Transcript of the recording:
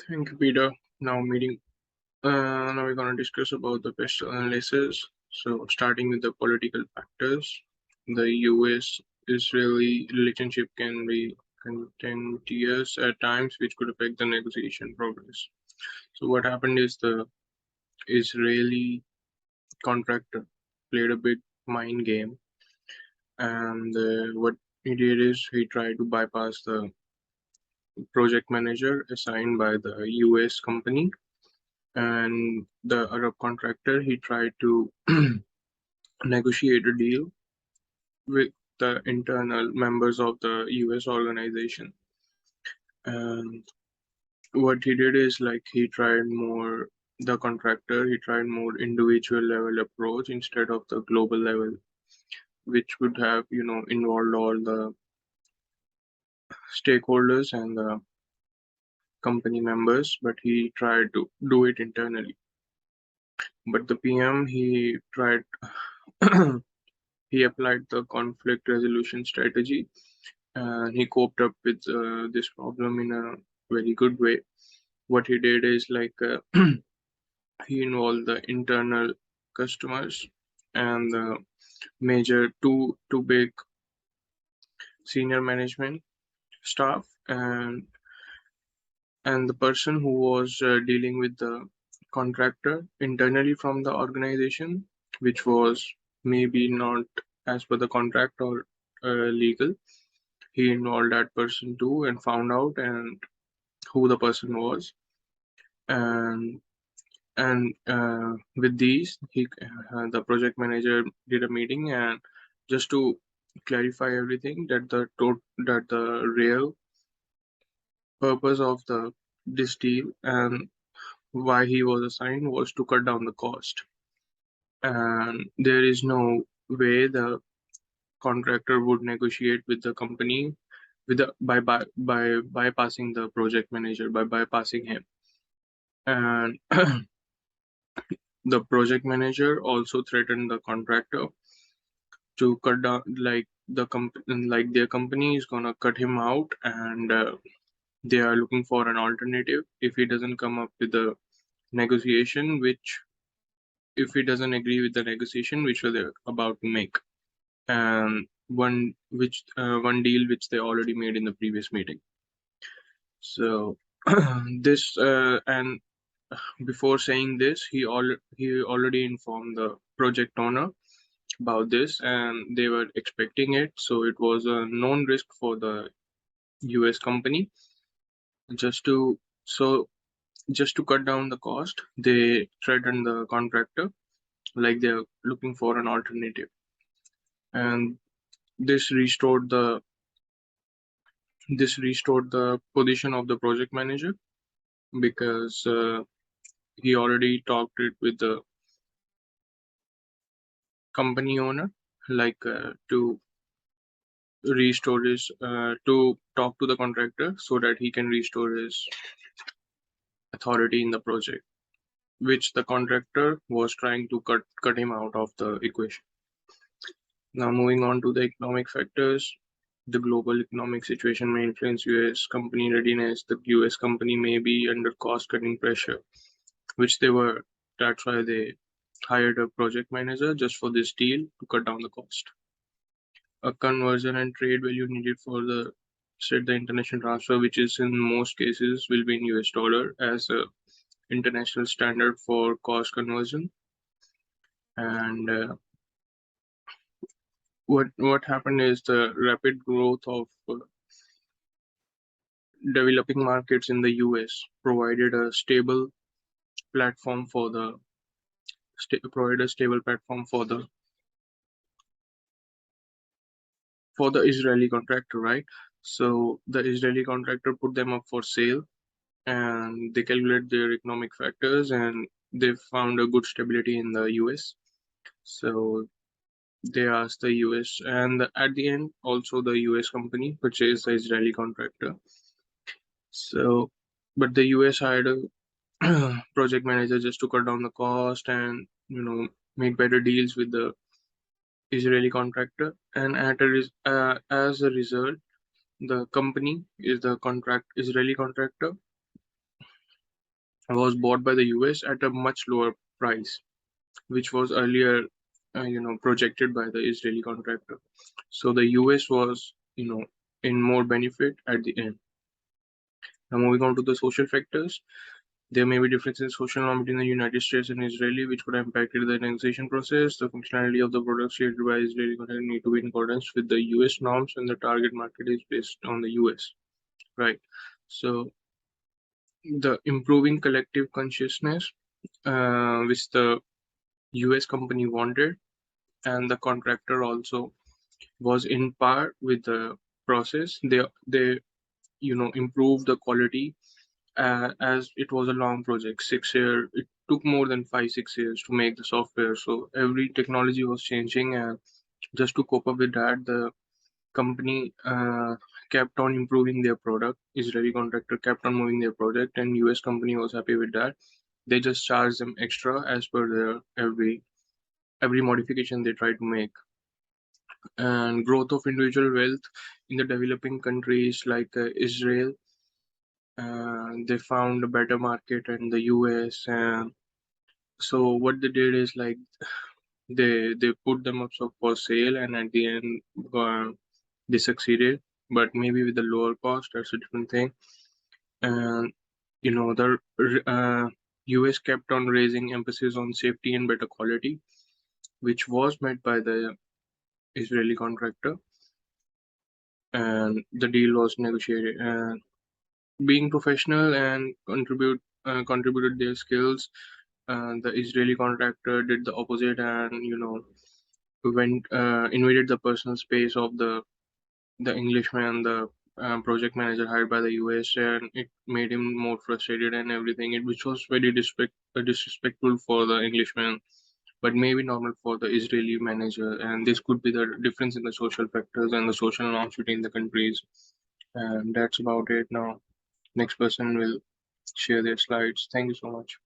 Thank you, Peter. Now we're going to discuss about the pest analysis. So, starting with the political factors, the U.S.-Israeli relationship can be contentious at times, which could affect the negotiation progress. So, what happened is the Israeli contractor played a big mind game, and what he did is he tried to bypass the project manager assigned by the U.S. company and the Arab contractor. He tried to negotiate a deal with the internal members of the US organization. And what he did is like the contractor, he tried more individual level approach instead of the global level, which would have, involved all the stakeholders and the company members, but he tried to do it internally. But the PM, he applied the conflict resolution strategy and he coped up with this problem in a very good way. What he did is he involved the internal customers and the major two big senior management staff and the person who was dealing with the contractor internally from the organization, which was maybe not as per the contract or legal. He involved that person too and found out and who the person was, and with these the project manager did a meeting and just to clarify everything that the real purpose of the this deal and why he was assigned was to cut down the cost, and there is no way the contractor would negotiate with the company by bypassing the project manager, by bypassing him. And the project manager also threatened the contractor to cut down, like their company is gonna cut him out, and they are looking for an alternative if he doesn't come up with a negotiation, which if he doesn't agree with the negotiation which they're about to make, and one deal which they already made in the previous meeting. So this and before saying this, he already informed the project owner about this, and they were expecting it. So it was a known risk for the US company. Just to cut down the cost, they threatened the contractor like they're looking for an alternative, and this restored the position of the project manager because he already talked it with the company owner, to restore his to talk to the contractor so that he can restore his authority in the project, which the contractor was trying to cut him out of the equation. Now moving on to the economic factors, the global economic situation may influence US company readiness. The US company may be under cost cutting pressure, which they were. That's why they hired a project manager just for this deal to cut down the cost. A conversion and trade value needed for the international transfer, which is in most cases will be in US dollar as a international standard for cost conversion. And what happened is the rapid growth of developing markets in the US provided a stable platform for the Israeli contractor, right? So the Israeli contractor put them up for sale, and they calculate their economic factors, and they found a good stability in the US. So they asked the US, and at the end, also the US company purchased the Israeli contractor. So, but the US hired a project manager just to cut down the cost and make better deals with the Israeli contractor, and as a result, the company is the Israeli contractor, was bought by the US at a much lower price, which was earlier, projected by the Israeli contractor. So the US was, in more benefit at the end. Now moving on to the social factors, there may be differences in social norm between the United States and Israeli, which could have impacted the negotiation process. The functionality of the products created by Israeli content need to be in accordance with the US norms, and the target market is based on the US, right? So the improving collective consciousness, which the US company wanted, and the contractor also was in par with the process. They improved the quality, as it was a long project, 6 year. It took more than 5 6 years to make the software. So every technology was changing, and just to cope up with that, the company kept on improving their product. Israeli contractor kept on moving their product, and US company was happy with that. They just charged them extra as per their every modification they try to make. And growth of individual wealth in the developing countries like Israel, they found a better market in the US. And so what they did is like they put them up for sale, and at the end they succeeded, but maybe with a lower cost. That's a different thing. And the US kept on raising emphasis on safety and better quality, which was met by the Israeli contractor, and the deal was negotiated. And being professional and contributed their skills, the Israeli contractor did the opposite, and went invaded the personal space of the Englishman, the project manager hired by the US, and it made him more frustrated and everything. Which was very disrespectful for the Englishman, but maybe normal for the Israeli manager. And this could be the difference in the social factors and the social norms between the countries. And that's about it. Now, next person will share their slides. Thank you so much.